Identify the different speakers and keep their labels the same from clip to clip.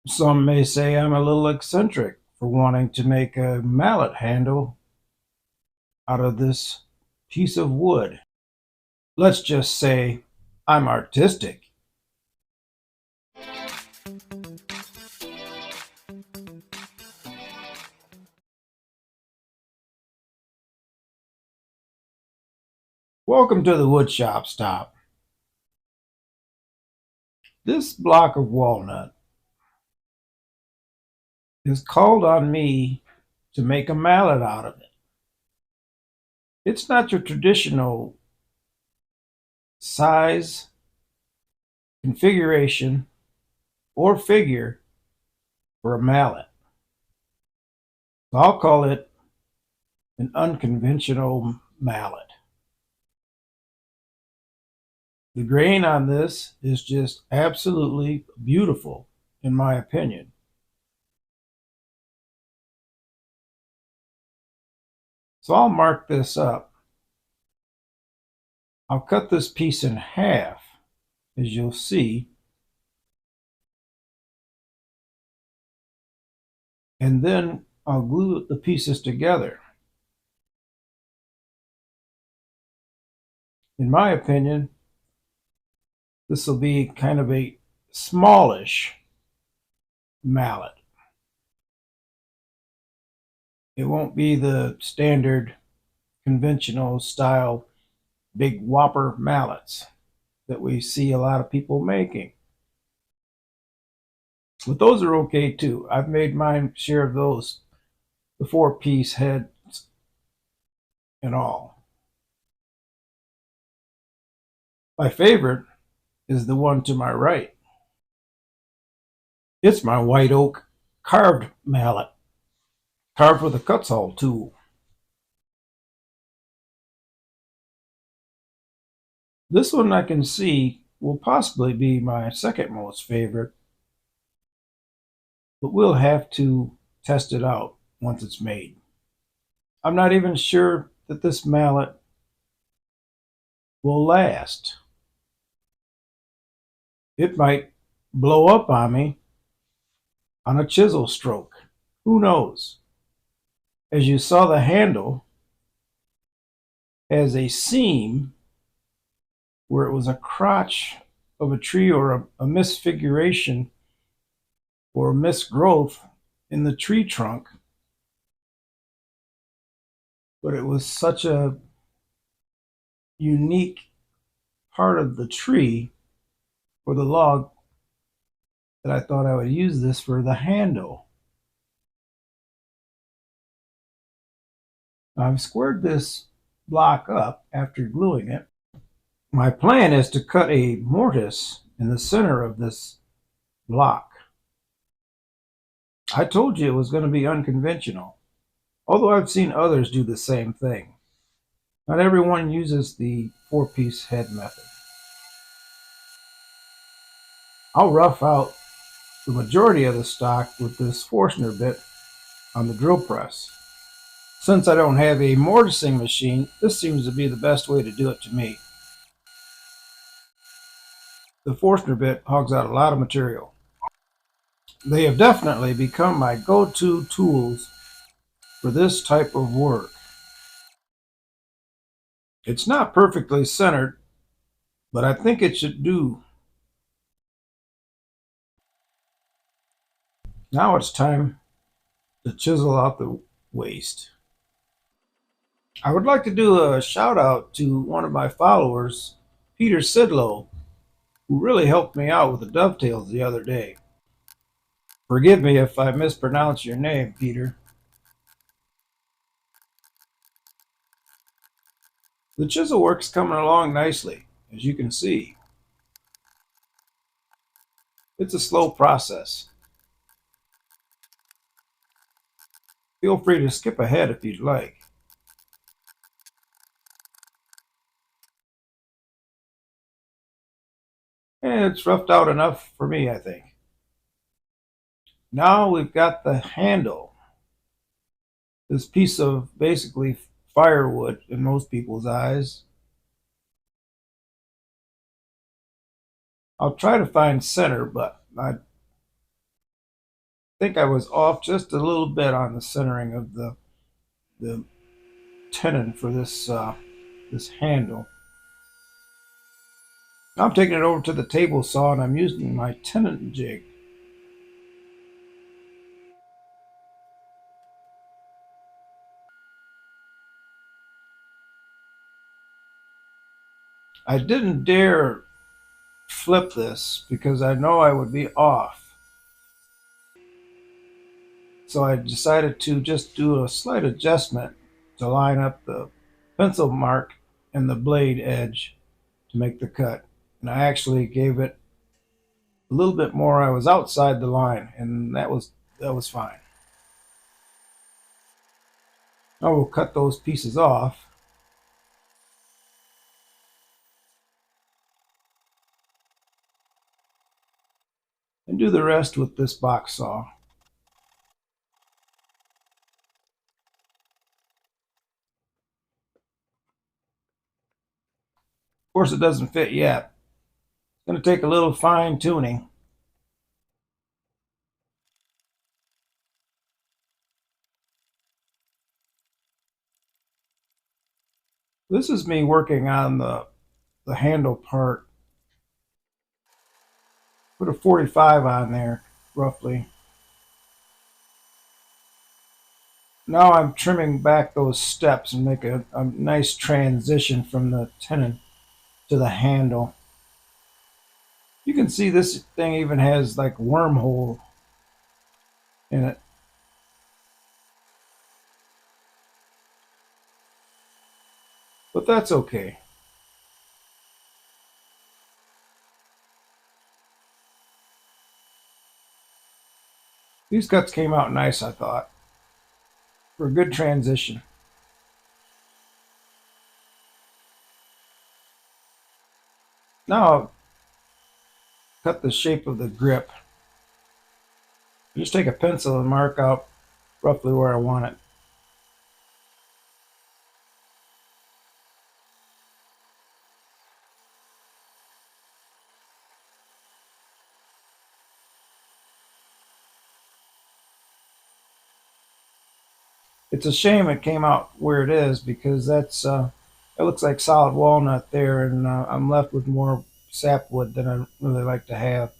Speaker 1: Some may say I'm a little eccentric for wanting to make a mallet handle out of this piece of wood. Let's just say I'm artistic. Welcome to the woodshop stop. This block of walnut is called on me to make a mallet out of it. It's not your traditional size, configuration, or figure for a mallet. So I'll call it an unconventional mallet. The grain on this is just absolutely beautiful, in my opinion. So I'll mark this up. I'll cut this piece in half, as you'll see, and then I'll glue the pieces together. In my opinion, this will be kind of a smallish mallet. It won't be the standard conventional style big whopper mallets that we see a lot of people making. But those are okay too. I've made my share of those, the 4-piece heads and all. My favorite is the one to my right. It's my white oak carved mallet, carved with a cut-saw tool. This one I can see will possibly be my second most favorite, but we'll have to test it out once it's made. I'm not even sure that this mallet will last. It might blow up on me on a chisel stroke. Who knows? As you saw, the handle has a seam where it was a crotch of a tree or a misfiguration or a misgrowth in the tree trunk. But it was such a unique part of the tree or the log that I thought I would use this for the handle. I've squared this block up after gluing it. My plan is to cut a mortise in the center of this block. I told you it was going to be unconventional, although I've seen others do the same thing. Not everyone uses the 4-piece head method. I'll rough out the majority of the stock with this Forstner bit on the drill press. Since I don't have a mortising machine, this seems to be the best way to do it to me. The Forstner bit hogs out a lot of material. They have definitely become my go-to tools for this type of work. It's not perfectly centered, but I think it should do. Now it's time to chisel out the waste. I would like to do a shout out to one of my followers, Peter Sidlow, who really helped me out with the dovetails the other day. Forgive me if I mispronounce your name, Peter. The chisel work's coming along nicely, as you can see. It's a slow process. Feel free to skip ahead if you'd like. And it's roughed out enough for me, I think. Now we've got the handle. This piece of basically firewood in most people's eyes. I'll try to find center, but think I was off just a little bit on the centering of the tenon for this handle. Now I'm taking it over to the table saw and I'm using my tenon jig. I didn't dare flip this because I know I would be off. So I decided to just do a slight adjustment to line up the pencil mark and the blade edge to make the cut. And I actually gave it a little bit more. I was outside the line, and that was fine. Now we'll cut those pieces off and do the rest with this box saw. Of course, it doesn't fit yet. It's going to take a little fine tuning. This is me working on the handle part. Put a 45 on there, roughly. Now I'm trimming back those steps and make a nice transition from the tenon to the handle. You can see this thing even has like wormhole in it. But that's okay. These cuts came out nice, I thought, for a good transition. Now I'll cut the shape of the grip. Just take a pencil and mark out roughly where I want it. It's a shame it came out where it is because it looks like solid walnut there, and I'm left with more sapwood than I really like to have.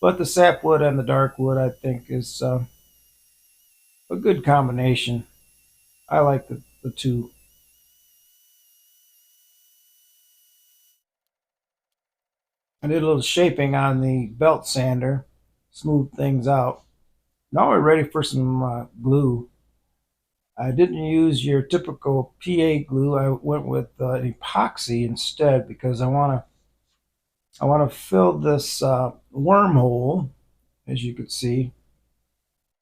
Speaker 1: But the sapwood and the dark wood, I think, is a good combination. I like the two. I did a little shaping on the belt sander, smooth things out. Now we're ready for some glue. I didn't use your typical PA glue. I went with epoxy instead because I want to fill this wormhole, as you could see,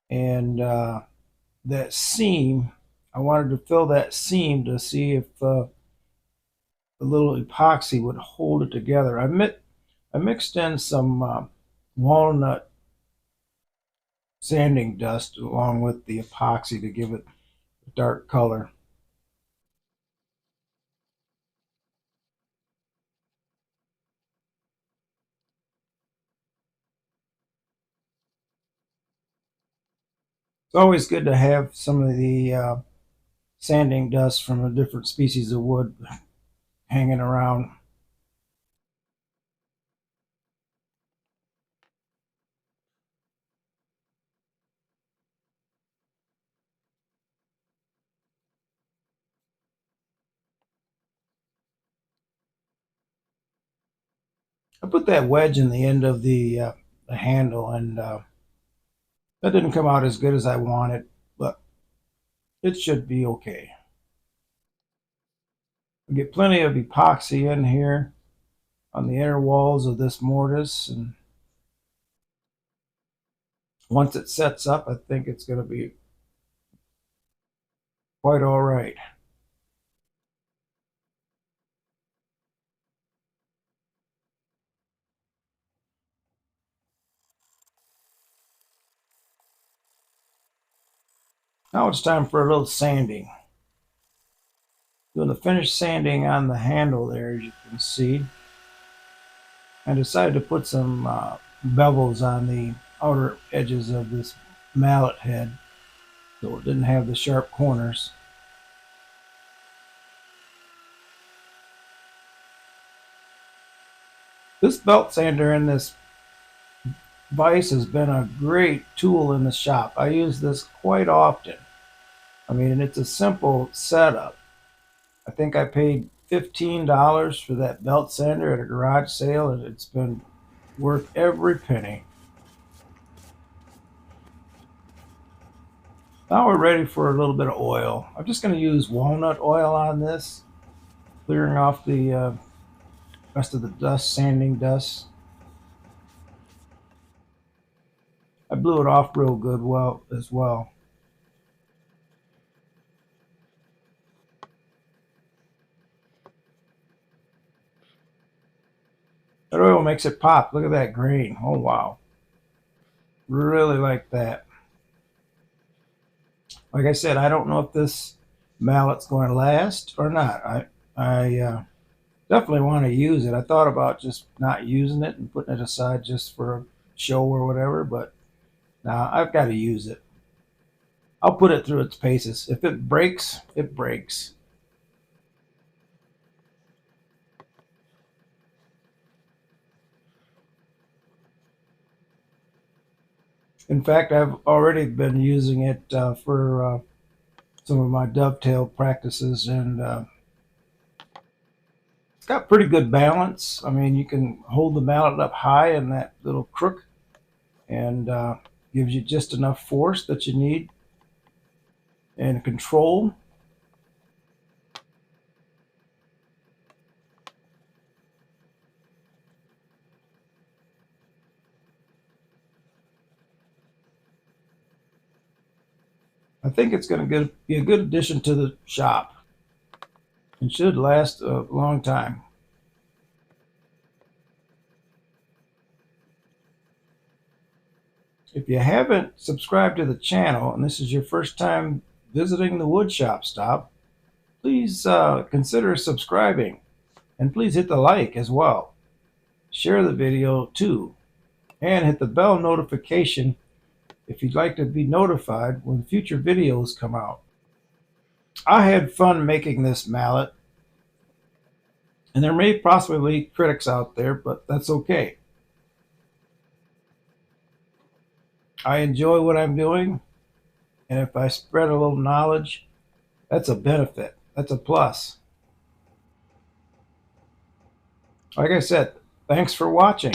Speaker 1: and that seam. I wanted to fill that seam to see if the little epoxy would hold it together. I mixed in some walnut sanding dust along with the epoxy to give it a dark color. It's always good to have some of the sanding dust from a different species of wood hanging around. I put that wedge in the end of the handle, and that didn't come out as good as I wanted, but it should be okay. We get plenty of epoxy in here on the inner walls of this mortise, and once it sets up, I think it's going to be quite all right. Now it's time for a little sanding. Doing the finished sanding on the handle there, as you can see. I decided to put some bevels on the outer edges of this mallet head, so it didn't have the sharp corners. This belt sander in this vise has been a great tool in the shop. I use this quite often. I mean, it's a simple setup. I think I paid $15 for that belt sander at a garage sale, and it's been worth every penny. Now we're ready for a little bit of oil. I'm just going to use walnut oil on this, clearing off the rest of the dust, sanding dust. I blew it off real good as well. That oil makes it pop. Look at that grain. Oh, wow. Really like that. Like I said, I don't know if this mallet's going to last or not. I definitely want to use it. I thought about just not using it and putting it aside just for a show or whatever, but now I've got to use it. I'll put it through its paces. If it breaks, it breaks. In fact, I've already been using it for some of my dovetail practices, and it's got pretty good balance. I mean, you can hold the mallet up high in that little crook, and gives you just enough force that you need and control. I think it's going to be a good addition to the shop and should last a long time. If you haven't subscribed to the channel and this is your first time visiting the woodshop stop, please consider subscribing, and please hit the like as well. Share the video too, and hit the bell notification if you'd like to be notified when future videos come out. I had fun making this mallet, and there may possibly be critics out there, but that's okay. I enjoy what I'm doing, and if I spread a little knowledge, that's a benefit. That's a plus. Like I said, thanks for watching.